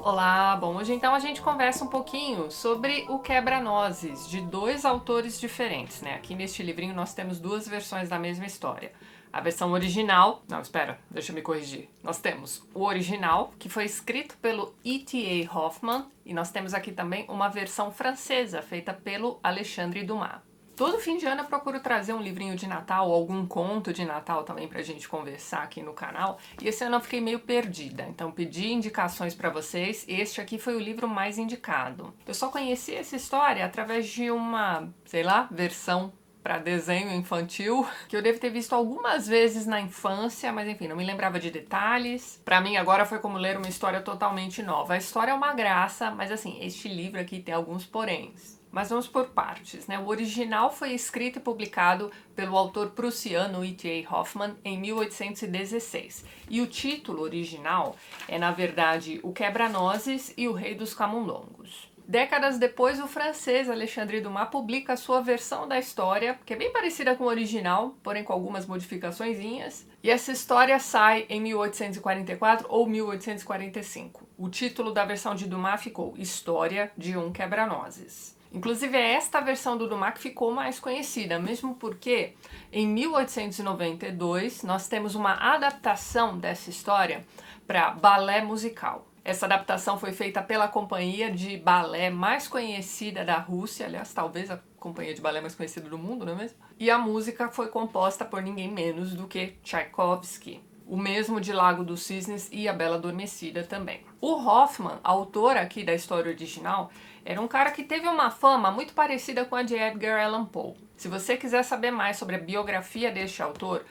Olá, bom, hoje então a gente conversa um pouquinho sobre o Quebra-Nozes, de dois autores diferentes, né? Aqui neste livrinho nós temos duas versões da mesma história. A versão original, não, espera, deixa eu me corrigir. Nós temos o original, que foi escrito pelo E.T.A. Hoffmann, e nós temos aqui também uma versão francesa, feita pelo Alexandre Dumas. Todo fim de ano eu procuro trazer um livrinho de Natal ou algum conto de Natal também pra gente conversar aqui no canal. E esse ano eu fiquei meio perdida, então pedi indicações pra vocês. Este aqui foi o livro mais indicado. Eu só conheci essa história através de uma, sei lá, versão para desenho infantil, que eu devo ter visto algumas vezes na infância, mas enfim, não me lembrava de detalhes. Para mim agora foi como ler uma história totalmente nova. A história é uma graça, mas assim, este livro aqui tem alguns poréns. Mas vamos por partes, né? O original foi escrito e publicado pelo autor prussiano E.T.A. Hoffmann em 1816. E o título original é, na verdade, O Quebra-Nozes e o Rei dos Camundongos. Décadas depois, o francês Alexandre Dumas publica a sua versão da história, que é bem parecida com o original, porém com algumas modificaçõezinhas. E essa história sai em 1844 ou 1845. O título da versão de Dumas ficou História de um Quebra-Nozes. Inclusive é esta versão do Dumas que ficou mais conhecida, mesmo porque em 1892 nós temos uma adaptação dessa história para balé musical. Essa adaptação foi feita pela companhia de balé mais conhecida da Rússia, aliás, talvez a companhia de balé mais conhecida do mundo, não é mesmo? E a música foi composta por ninguém menos do que Tchaikovsky, o mesmo de Lago dos Cisnes e A Bela Adormecida também. O Hoffmann, autor aqui da história original, era um cara que teve uma fama muito parecida com a de Edgar Allan Poe. Se você quiser saber mais sobre a biografia deste autor,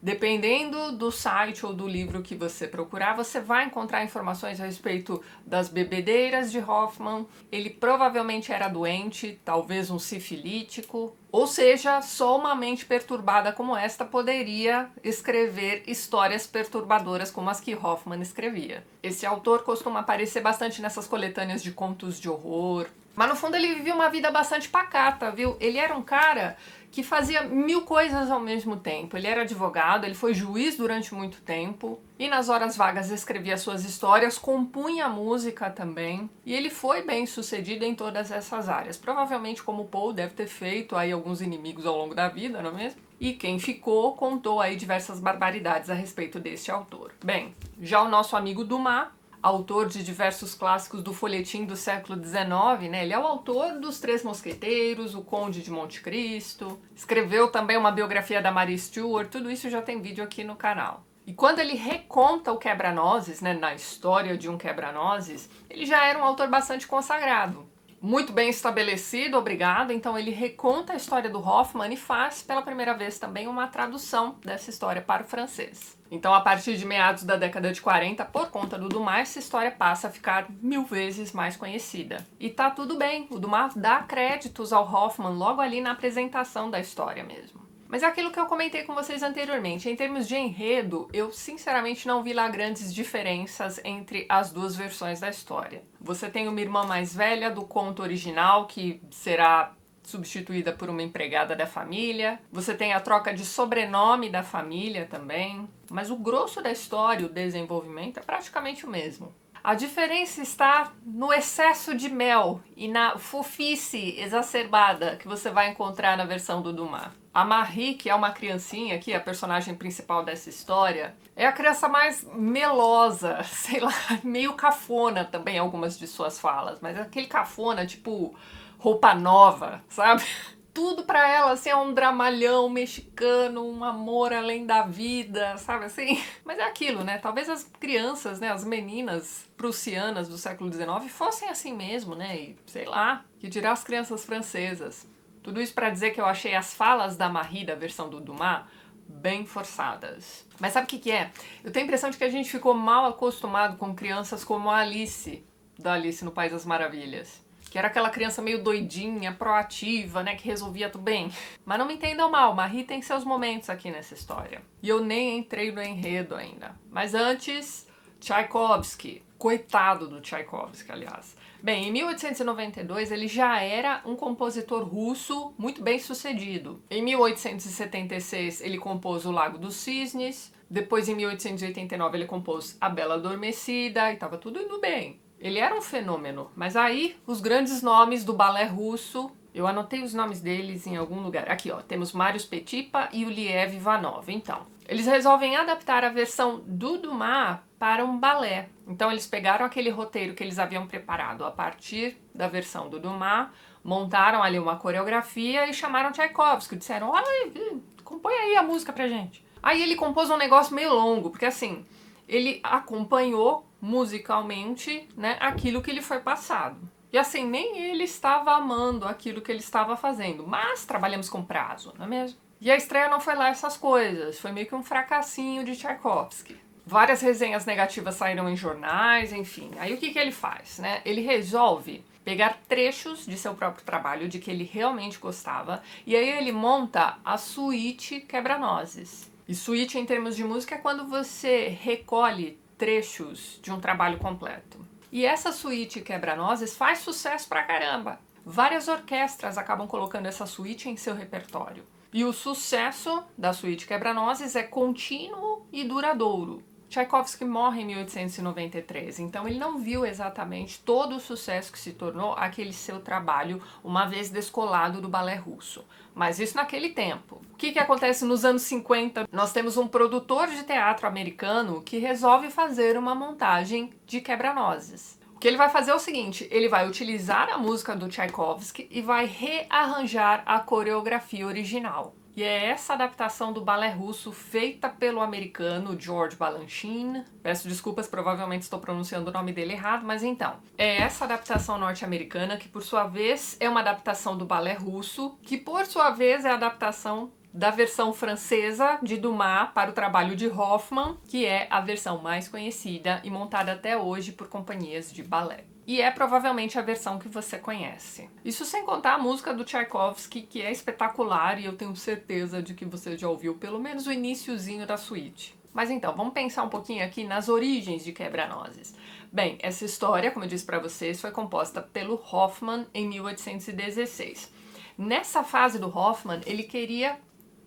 dependendo do site ou do livro que você procurar, você vai encontrar informações a respeito das bebedeiras de Hoffmann. Ele provavelmente era doente, talvez um sifilítico, ou seja, só uma mente perturbada como esta poderia escrever histórias perturbadoras como as que Hoffmann escrevia. Esse autor costuma aparecer bastante nessas coletâneas de contos de horror, mas no fundo ele vivia uma vida bastante pacata, viu? Ele era um cara que fazia mil coisas ao mesmo tempo. Ele era advogado, ele foi juiz durante muito tempo e nas horas vagas escrevia suas histórias, compunha música também e ele foi bem sucedido em todas essas áreas. Provavelmente como Poe deve ter feito aí alguns inimigos ao longo da vida, não é mesmo? E quem ficou contou aí diversas barbaridades a respeito deste autor. Bem, já o nosso amigo Dumas, autor de diversos clássicos do folhetim do século XIX, né? Ele é o autor dos Três Mosqueteiros, O Conde de Monte Cristo, escreveu também uma biografia da Maria Stuart, tudo isso já tem vídeo aqui no canal. E quando ele reconta o Quebra-Nozes, né, na história de um Quebra-Nozes, ele já era um autor bastante consagrado. Muito bem estabelecido, obrigado. Então ele reconta a história do Hoffmann e faz pela primeira vez também uma tradução dessa história para o francês. Então a partir de meados da década de 40, por conta do Dumas, essa história passa a ficar 1000 vezes mais conhecida. E tá tudo bem, o Dumas dá créditos ao Hoffmann logo ali na apresentação da história mesmo. Mas é aquilo que eu comentei com vocês anteriormente, em termos de enredo, eu sinceramente não vi lá grandes diferenças entre as duas versões da história. Você tem uma irmã mais velha do conto original, que será substituída por uma empregada da família. Você tem a troca de sobrenome da família também. Mas o grosso da história, o desenvolvimento, é praticamente o mesmo. A diferença está no excesso de mel e na fofice exacerbada que você vai encontrar na versão do Dumas. A Marie, que é uma criancinha aqui, a personagem principal dessa história, é a criança mais melosa, sei lá, meio cafona também algumas de suas falas, mas é aquele cafona tipo roupa nova, sabe? Tudo pra ela, assim, é um dramalhão mexicano, um amor além da vida, sabe assim? Mas é aquilo, né? Talvez as crianças, né, as meninas prussianas do século XIX fossem assim mesmo, né? E sei lá, que dirá as crianças francesas. Tudo isso pra dizer que eu achei as falas da Marie, da versão do Dumas, bem forçadas. Mas sabe o que é? Eu tenho a impressão de que a gente ficou mal acostumado com crianças como a Alice, da Alice no País das Maravilhas. Que era aquela criança meio doidinha, proativa, né, que resolvia tudo bem. Mas não me entendam mal, Marie tem seus momentos aqui nessa história. E eu nem entrei no enredo ainda. Mas antes, Tchaikovsky. Coitado do Tchaikovsky, aliás. Bem, em 1892 ele já era um compositor russo muito bem sucedido. Em 1876 ele compôs O Lago dos Cisnes. Depois, em 1889, ele compôs A Bela Adormecida e estava tudo indo bem. Ele era um fenômeno, mas aí os grandes nomes do balé russo, eu anotei os nomes deles em algum lugar. Aqui, ó, temos Marius Petipa e Uliev Ivanov. Então, eles resolvem adaptar a versão do Dumas para um balé. Então, eles pegaram aquele roteiro que eles haviam preparado a partir da versão do Dumas, montaram ali uma coreografia e chamaram Tchaikovsky. Disseram, olha, compõe aí a música pra gente. Aí ele compôs um negócio meio longo, porque assim, ele acompanhou musicalmente, né, aquilo que lhe foi passado. E assim, nem ele estava amando aquilo que ele estava fazendo, mas trabalhamos com prazo, não é mesmo? E a estreia não foi lá essas coisas, foi meio que um fracassinho de Tchaikovsky. Várias resenhas negativas saíram em jornais, enfim. Aí o que ele faz, né? Ele resolve pegar trechos de seu próprio trabalho, de que ele realmente gostava, e aí ele monta a suíte Quebra-Nozes. E suíte, em termos de música, é quando você recolhe trechos de um trabalho completo. E essa suíte Quebra-Nozes faz sucesso pra caramba. Várias orquestras acabam colocando essa suíte em seu repertório. E o sucesso da suíte Quebra-Nozes é contínuo e duradouro. Tchaikovsky morre em 1893, então ele não viu exatamente todo o sucesso que se tornou aquele seu trabalho, uma vez descolado do balé russo. Mas isso naquele tempo. O que acontece nos anos 50? Nós temos um produtor de teatro americano que resolve fazer uma montagem de Quebra-Nozes. O que ele vai fazer é o seguinte, ele vai utilizar a música do Tchaikovsky e vai rearranjar a coreografia original. E é essa adaptação do balé russo feita pelo americano George Balanchine. Peço desculpas, provavelmente estou pronunciando o nome dele errado, mas então, é essa adaptação norte-americana que, por sua vez, é uma adaptação do balé russo, que, por sua vez, é a adaptação da versão francesa de Dumas para o trabalho de Hoffmann, que é a versão mais conhecida e montada até hoje por companhias de balé. E é provavelmente a versão que você conhece. Isso sem contar a música do Tchaikovsky, que é espetacular e eu tenho certeza de que você já ouviu pelo menos o iniciozinho da suíte. Mas então, vamos pensar um pouquinho aqui nas origens de Quebra-Nozes. Bem, essa história, como eu disse para vocês, foi composta pelo Hoffmann em 1816. Nessa fase do Hoffmann, ele queria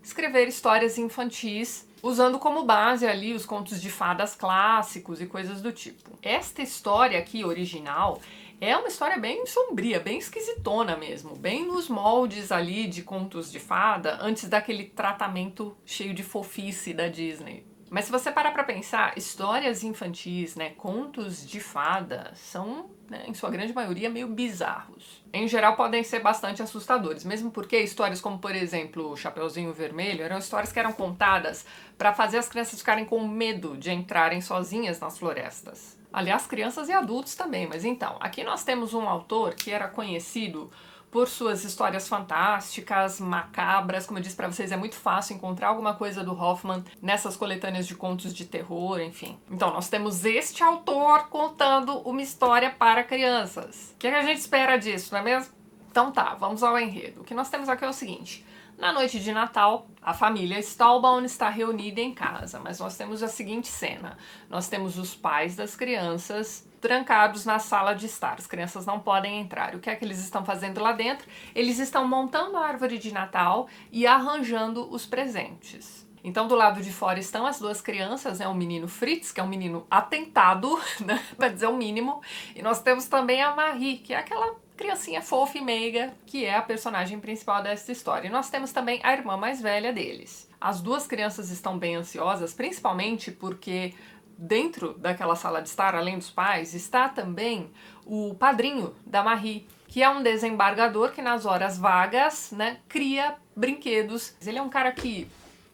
escrever histórias infantis, usando como base ali os contos de fadas clássicos e coisas do tipo. Esta história aqui, original, é uma história bem sombria, bem esquisitona mesmo, bem nos moldes ali de contos de fada, antes daquele tratamento cheio de fofice da Disney. Mas se você parar pra pensar, histórias infantis, né, contos de fada, são, né, em sua grande maioria, meio bizarros. Em geral, podem ser bastante assustadores, mesmo porque histórias como, por exemplo, o Chapeuzinho Vermelho, eram histórias que eram contadas para fazer as crianças ficarem com medo de entrarem sozinhas nas florestas. Aliás, crianças e adultos também, mas então, aqui nós temos um autor que era conhecido por suas histórias fantásticas, macabras. Como eu disse pra vocês, é muito fácil encontrar alguma coisa do Hoffmann nessas coletâneas de contos de terror, enfim. Então, nós temos este autor contando uma história para crianças. O que a gente espera disso, não é mesmo? Então tá, vamos ao enredo. O que nós temos aqui é o seguinte. Na noite de Natal, a família Stahlbaum está reunida em casa, mas nós temos a seguinte cena. Nós temos os pais das crianças trancados na sala de estar. As crianças não podem entrar. O que é que eles estão fazendo lá dentro? Eles estão montando a árvore de Natal e arranjando os presentes. Então, do lado de fora estão as duas crianças, né? O menino Fritz, que é um menino atentado, né? Para dizer o mínimo. E nós temos também a Marie, que é aquela criancinha fofa e meiga, que é a personagem principal dessa história. E nós temos também a irmã mais velha deles. As duas crianças estão bem ansiosas, principalmente porque dentro daquela sala de estar, além dos pais, está também o padrinho da Marie, que é um desembargador que nas horas vagas, né, cria brinquedos. Ele é um cara que,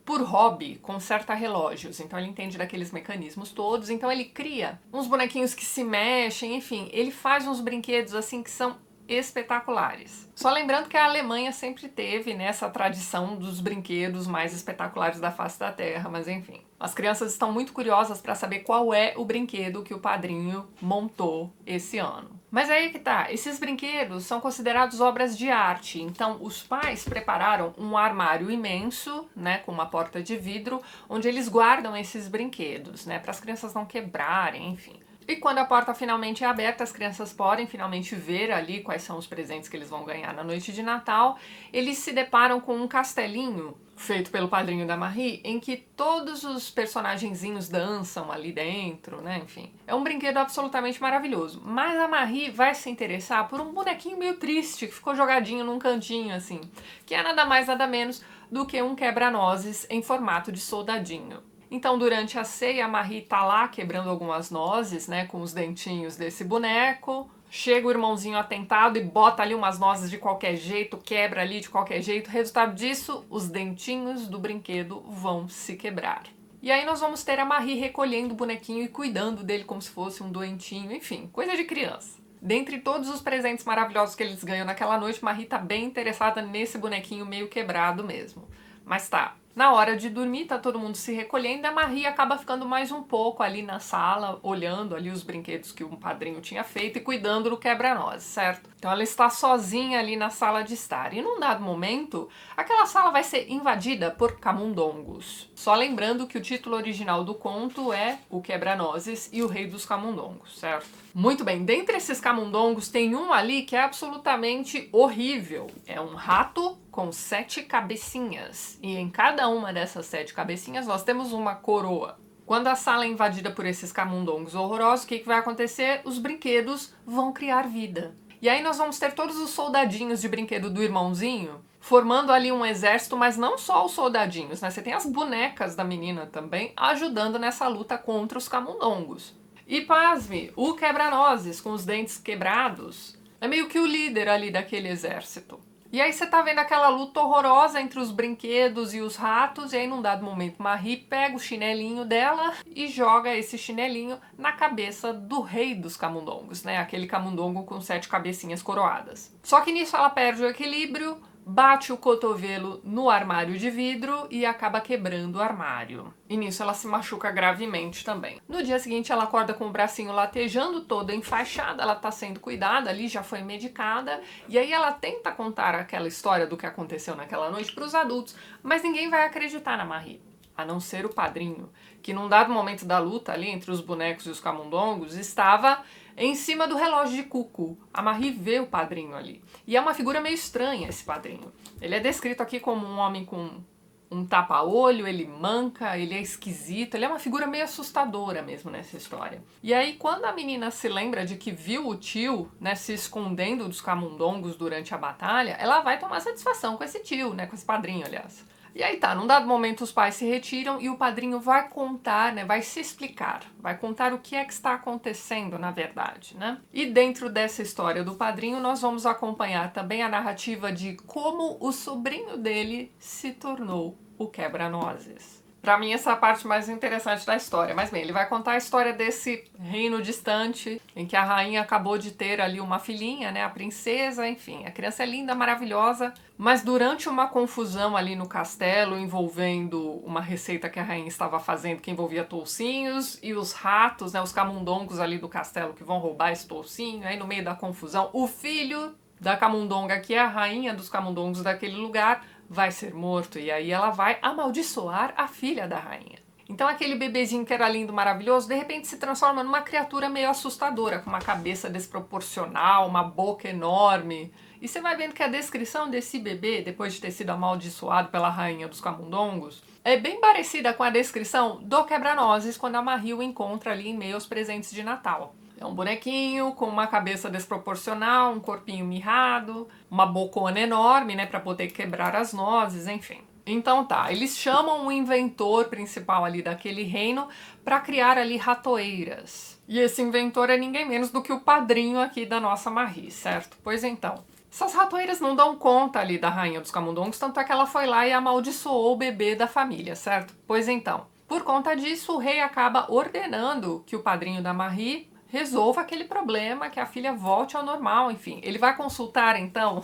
por hobby, conserta relógios, então ele entende daqueles mecanismos todos, então ele cria uns bonequinhos que se mexem, enfim, ele faz uns brinquedos assim que são espetaculares. Só lembrando que a Alemanha sempre teve, né, essa tradição dos brinquedos mais espetaculares da face da Terra, mas enfim. As crianças estão muito curiosas para saber qual é o brinquedo que o padrinho montou esse ano. Mas aí que tá, esses brinquedos são considerados obras de arte, então os pais prepararam um armário imenso, né, com uma porta de vidro, onde eles guardam esses brinquedos, né, para as crianças não quebrarem, enfim. E quando a porta finalmente é aberta, as crianças podem finalmente ver ali quais são os presentes que eles vão ganhar na noite de Natal. Eles se deparam com um castelinho feito pelo padrinho da Marie, em que todos os personagenzinhos dançam ali dentro, né? Enfim, é um brinquedo absolutamente maravilhoso. Mas a Marie vai se interessar por um bonequinho meio triste que ficou jogadinho num cantinho assim, que é nada mais nada menos do que um quebra-nozes em formato de soldadinho. Então, durante a ceia, a Marie tá lá quebrando algumas nozes, né, com os dentinhos desse boneco. Chega o irmãozinho atentado e bota ali umas nozes de qualquer jeito, quebra ali de qualquer jeito. Resultado disso, os dentinhos do brinquedo vão se quebrar. E aí nós vamos ter a Marie recolhendo o bonequinho e cuidando dele como se fosse um doentinho, enfim, coisa de criança. Dentre todos os presentes maravilhosos que eles ganham naquela noite, Marie tá bem interessada nesse bonequinho meio quebrado mesmo. Mas tá, na hora de dormir, tá todo mundo se recolhendo e a Marie acaba ficando mais um pouco ali na sala, olhando ali os brinquedos que o padrinho tinha feito e cuidando do quebra-nozes, certo? Então ela está sozinha ali na sala de estar. E num dado momento, aquela sala vai ser invadida por camundongos. Só lembrando que o título original do conto é O Quebra-Nozes e o Rei dos Camundongos, certo? Muito bem, dentre esses camundongos tem um ali que é absolutamente horrível. É um rato com 7 cabecinhas. E em cada uma dessas 7 cabecinhas nós temos uma coroa. Quando a sala é invadida por esses camundongos horrorosos, o que vai acontecer? Os brinquedos vão criar vida. E aí nós vamos ter todos os soldadinhos de brinquedo do irmãozinho formando ali um exército, mas não só os soldadinhos, né? Você tem as bonecas da menina também ajudando nessa luta contra os camundongos. E pasme, o quebra-nozes com os dentes quebrados é meio que o líder ali daquele exército. E aí você tá vendo aquela luta horrorosa entre os brinquedos e os ratos, e aí num dado momento Marie pega o chinelinho dela e joga esse chinelinho na cabeça do rei dos camundongos, né? Aquele camundongo com 7 cabecinhas coroadas. Só que nisso ela perde o equilíbrio, bate o cotovelo no armário de vidro e acaba quebrando o armário. E nisso ela se machuca gravemente também. No dia seguinte ela acorda com o bracinho latejando, toda enfaixada, ela tá sendo cuidada ali, já foi medicada, e aí ela tenta contar aquela história do que aconteceu naquela noite para os adultos, mas ninguém vai acreditar na Marie. A não ser o padrinho, que num dado momento da luta ali entre os bonecos e os camundongos estava em cima do relógio de Cuco. A Marie vê o padrinho ali. E é uma figura meio estranha esse padrinho. Ele é descrito aqui como um homem com um tapa-olho, ele manca, ele é esquisito, ele é uma figura meio assustadora mesmo nessa história. E aí quando a menina se lembra de que viu o tio, né, se escondendo dos camundongos durante a batalha, ela vai tomar satisfação com esse tio, né, com esse padrinho, aliás. E aí tá, num dado momento os pais se retiram e o padrinho vai contar, né, vai se explicar, vai contar o que é que está acontecendo na verdade, né? E dentro dessa história do padrinho nós vamos acompanhar também a narrativa de como o sobrinho dele se tornou o quebra-nozes. Pra mim, essa é a parte mais interessante da história. Mas bem, ele vai contar a história desse reino distante, em que a rainha acabou de ter ali uma filhinha, né, a princesa, enfim. A criança é linda, maravilhosa, mas durante uma confusão ali no castelo, envolvendo uma receita que a rainha estava fazendo, que envolvia toucinhos, e os ratos, né, os camundongos ali do castelo que vão roubar esse toucinho, aí no meio da confusão, o filho da camundonga, que é a rainha dos camundongos daquele lugar, vai ser morto, e aí ela vai amaldiçoar a filha da rainha. Então aquele bebezinho que era lindo, maravilhoso, de repente se transforma numa criatura meio assustadora, com uma cabeça desproporcional, uma boca enorme. E você vai vendo que a descrição desse bebê, depois de ter sido amaldiçoado pela rainha dos camundongos, é bem parecida com a descrição do quebra-nozes quando a Marie o encontra ali em meio aos presentes de Natal. É um bonequinho com uma cabeça desproporcional, um corpinho mirrado, uma bocona enorme, né, para poder quebrar as nozes, enfim. Então tá, eles chamam o inventor principal ali daquele reino para criar ali ratoeiras. E esse inventor é ninguém menos do que o padrinho aqui da nossa Marie, certo? Pois então, essas ratoeiras não dão conta ali da rainha dos camundongos, tanto é que ela foi lá e amaldiçoou o bebê da família, certo? Pois então, por conta disso, o rei acaba ordenando que o padrinho da Marie resolva aquele problema, que a filha volte ao normal, enfim. Ele vai consultar, então,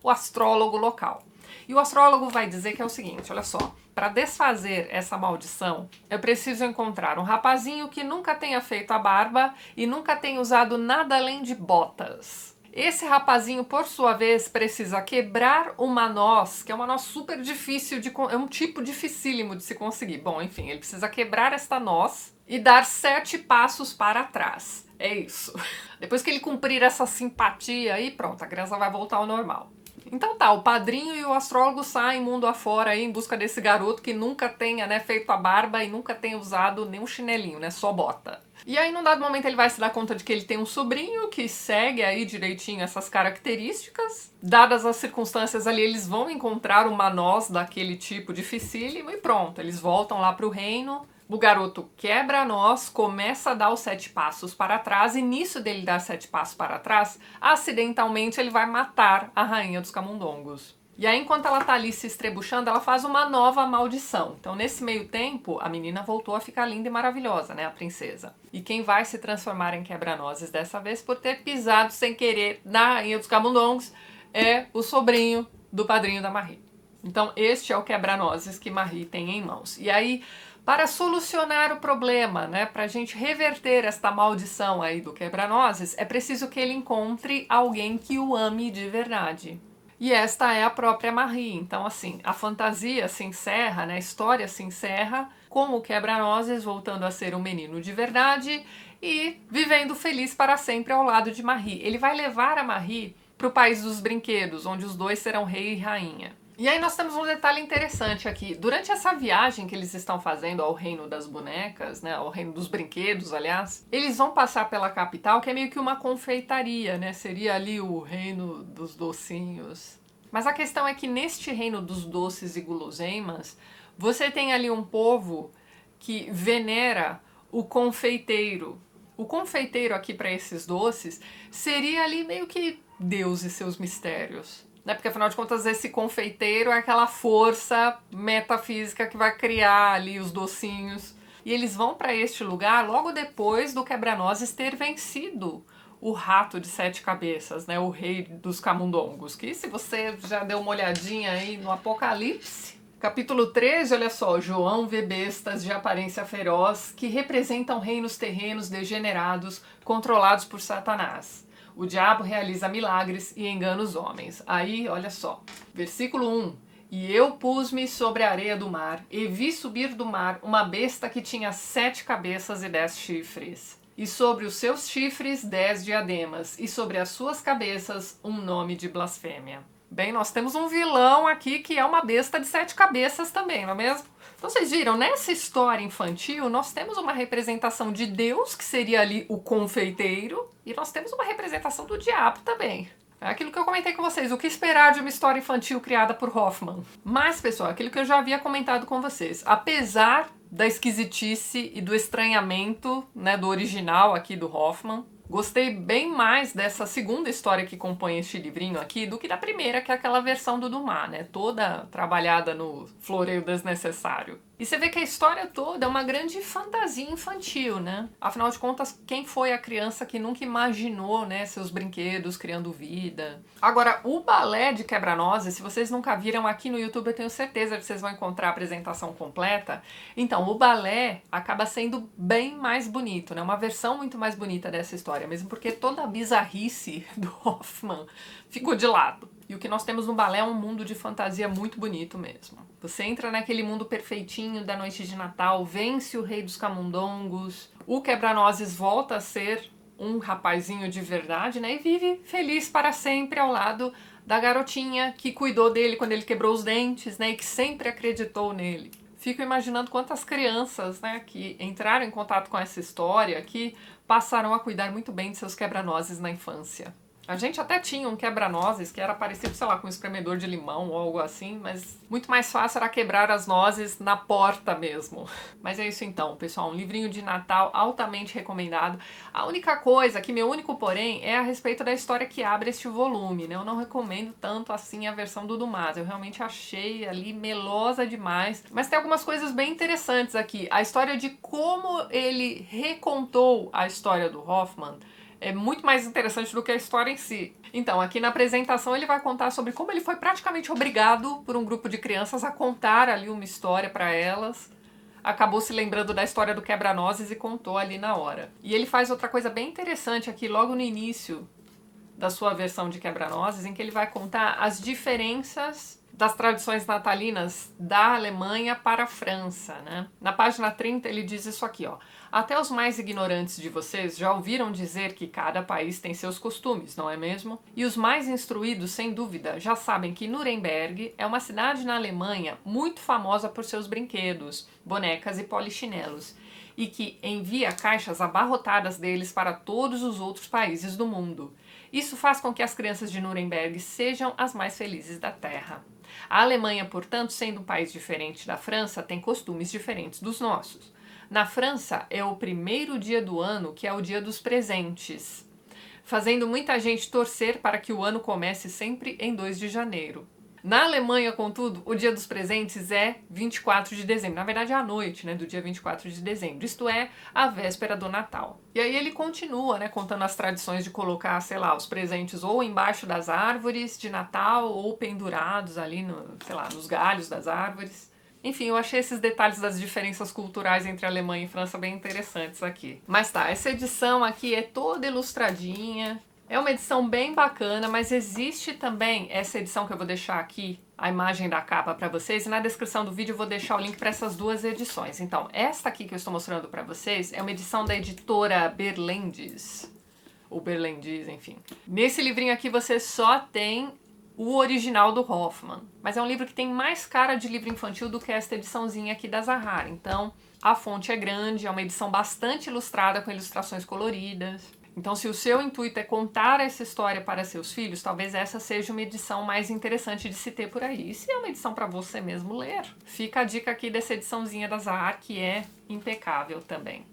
o astrólogo local. E o astrólogo vai dizer que é o seguinte, olha só, para desfazer essa maldição, eu preciso encontrar um rapazinho que nunca tenha feito a barba e nunca tenha usado nada além de botas. Esse rapazinho, por sua vez, precisa quebrar uma noz, que é uma noz super difícil é um tipo dificílimo de se conseguir. Bom, enfim, ele precisa quebrar esta noz e dar 7 passos para trás. É isso. Depois que ele cumprir essa simpatia aí, pronto, a criança vai voltar ao normal. Então tá, o padrinho e o astrólogo saem mundo afora aí em busca desse garoto que nunca tenha, né, feito a barba e nunca tenha usado nenhum chinelinho, né, só bota. E aí, num dado momento, ele vai se dar conta de que ele tem um sobrinho que segue aí direitinho essas características. Dadas as circunstâncias ali, eles vão encontrar uma noz daquele tipo dificílimo e pronto, eles voltam lá pro reino. O garoto quebra a noz, começa a dar os 7 passos para trás e nisso dele dar 7 passos para trás, acidentalmente ele vai matar a rainha dos camundongos. E aí, enquanto ela tá ali se estrebuchando, ela faz uma nova maldição. Então, nesse meio tempo, a menina voltou a ficar linda e maravilhosa, né? A princesa. E quem vai se transformar em quebra-nozes dessa vez, por ter pisado sem querer na rainha dos camundongos, é o sobrinho do padrinho da Marie. Então, este é o quebra-nozes que Marie tem em mãos. E aí, para solucionar o problema, né, para a gente reverter esta maldição aí do quebra-nozes, é preciso que ele encontre alguém que o ame de verdade. E esta é a própria Marie. Então, assim, a fantasia se encerra, né, a história se encerra com o quebra-nozes voltando a ser um menino de verdade e vivendo feliz para sempre ao lado de Marie. Ele vai levar a Marie para o país dos brinquedos, onde os dois serão rei e rainha. E aí nós temos um detalhe interessante aqui. Durante essa viagem que eles estão fazendo ao reino das bonecas, né, ao reino dos brinquedos, aliás, eles vão passar pela capital, que é meio que uma confeitaria, né? Seria ali o reino dos docinhos. Mas a questão é que neste reino dos doces e guloseimas, você tem ali um povo que venera o confeiteiro. O confeiteiro aqui para esses doces seria ali meio que Deus e seus mistérios. Né? Porque afinal de contas esse confeiteiro é aquela força metafísica que vai criar ali os docinhos. E eles vão para este lugar logo depois do quebra-nozes ter vencido o rato de 7 cabeças, né? O rei dos camundongos. Que se você já deu uma olhadinha aí no Apocalipse, capítulo 13, olha só, João vê bestas de aparência feroz que representam reinos terrenos degenerados controlados por Satanás. O diabo realiza milagres e engana os homens. Aí, olha só, versículo 1. E eu pus-me sobre a areia do mar, e vi subir do mar uma besta que tinha 7 cabeças e 10 chifres. E sobre os seus chifres 10 diademas, e sobre as suas cabeças um nome de blasfêmia. Bem, nós temos um vilão aqui que é uma besta de 7 cabeças também, não é mesmo? Então vocês viram, nessa história infantil, nós temos uma representação de Deus, que seria ali o confeiteiro, e nós temos uma representação do diabo também. É aquilo que eu comentei com vocês, o que esperar de uma história infantil criada por Hoffmann. Mas, pessoal, aquilo que eu já havia comentado com vocês, apesar da esquisitice e do estranhamento, né, do original aqui do Hoffmann, gostei bem mais dessa segunda história que compõe este livrinho aqui do que da primeira, que é aquela versão do Dumas, né? Toda trabalhada no floreio desnecessário. E você vê que a história toda é uma grande fantasia infantil, né? Afinal de contas, quem foi a criança que nunca imaginou, né, seus brinquedos criando vida? Agora, o balé de quebra-nozes, se vocês nunca viram aqui no YouTube, eu tenho certeza que vocês vão encontrar a apresentação completa. Então, o balé acaba sendo bem mais bonito, né? Uma versão muito mais bonita dessa história, mesmo porque toda a bizarrice do Hoffmann ficou de lado. E o que nós temos no balé é um mundo de fantasia muito bonito mesmo. Você entra naquele mundo perfeitinho da noite de Natal, vence o rei dos camundongos, o quebra-nozes volta a ser um rapazinho de verdade, né? E vive feliz para sempre ao lado da garotinha que cuidou dele quando ele quebrou os dentes, né? E que sempre acreditou nele. Fico imaginando quantas crianças, né, que entraram em contato com essa história, que passaram a cuidar muito bem de seus quebra-nozes na infância. A gente até tinha um quebra-nozes que era parecido, sei lá, com um espremedor de limão ou algo assim, mas muito mais fácil era quebrar as nozes na porta mesmo. Mas é isso então, pessoal, um livrinho de Natal altamente recomendado. A única coisa, que meu único porém, é a respeito da história que abre este volume, né? Eu não recomendo tanto assim a versão do Dumas, eu realmente achei ali melosa demais. Mas tem algumas coisas bem interessantes aqui. A história de como ele recontou a história do Hoffmann é muito mais interessante do que a história em si. Então, aqui na apresentação ele vai contar sobre como ele foi praticamente obrigado por um grupo de crianças a contar ali uma história para elas. Acabou se lembrando da história do quebra-nozes e contou ali na hora. E ele faz outra coisa bem interessante aqui logo no início da sua versão de quebra-nozes, em que ele vai contar as diferenças das tradições natalinas da Alemanha para a França, né? Na página 30 ele diz isso aqui, ó. Até os mais ignorantes de vocês já ouviram dizer que cada país tem seus costumes, não é mesmo? E os mais instruídos, sem dúvida, já sabem que Nuremberg é uma cidade na Alemanha muito famosa por seus brinquedos, bonecas e polichinelos, e que envia caixas abarrotadas deles para todos os outros países do mundo. Isso faz com que as crianças de Nuremberg sejam as mais felizes da Terra. A Alemanha, portanto, sendo um país diferente da França, tem costumes diferentes dos nossos. Na França, é o primeiro dia do ano que é o dia dos presentes, fazendo muita gente torcer para que o ano comece sempre em 2 de janeiro. Na Alemanha, contudo, o dia dos presentes é 24 de dezembro. Na verdade, é a noite, né, do dia 24 de dezembro. Isto é, a véspera do Natal. E aí ele continua, né, contando as tradições de colocar, sei lá, os presentes ou embaixo das árvores de Natal ou pendurados ali, nos galhos das árvores. Enfim, eu achei esses detalhes das diferenças culturais entre Alemanha e França bem interessantes aqui. Mas tá, essa edição aqui é toda ilustradinha. É uma edição bem bacana, mas existe também essa edição que eu vou deixar aqui, a imagem da capa para vocês, e na descrição do vídeo eu vou deixar o link para essas duas edições. Então, esta aqui que eu estou mostrando para vocês é uma edição da editora Berlendes, ou Berlendes, enfim. Nesse livrinho aqui você só tem o original do Hoffmann, mas é um livro que tem mais cara de livro infantil do que esta ediçãozinha aqui da Zahar. Então, a fonte é grande, é uma edição bastante ilustrada com ilustrações coloridas. Então, se o seu intuito é contar essa história para seus filhos, talvez essa seja uma edição mais interessante de se ter por aí. E se é uma edição para você mesmo ler, fica a dica aqui dessa ediçãozinha da Zahar, que é impecável também.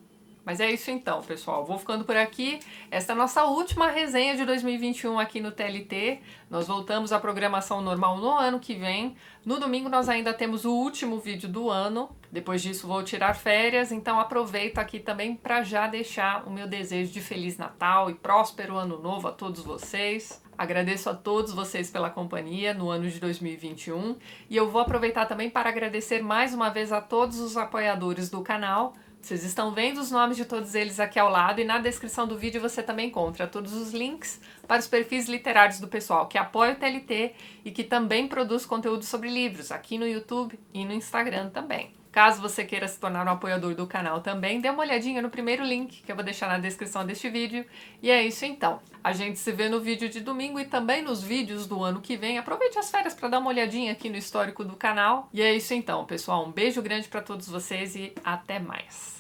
Mas é isso então, pessoal. Vou ficando por aqui. Esta é a nossa última resenha de 2021 aqui no TLT. Nós voltamos à programação normal no ano que vem. No domingo nós ainda temos o último vídeo do ano. Depois disso vou tirar férias, então aproveito aqui também para já deixar o meu desejo de Feliz Natal e próspero Ano Novo a todos vocês. Agradeço a todos vocês pela companhia no ano de 2021 e eu vou aproveitar também para agradecer mais uma vez a todos os apoiadores do canal. Vocês estão vendo os nomes de todos eles aqui ao lado e na descrição do vídeo você também encontra todos os links para os perfis literários do pessoal que apoia o TLT e que também produz conteúdo sobre livros aqui no YouTube e no Instagram também. Caso você queira se tornar um apoiador do canal também, dê uma olhadinha no primeiro link que eu vou deixar na descrição deste vídeo. E é isso então. A gente se vê no vídeo de domingo e também nos vídeos do ano que vem. Aproveite as férias para dar uma olhadinha aqui no histórico do canal. E é isso então, pessoal. Um beijo grande para todos vocês e até mais.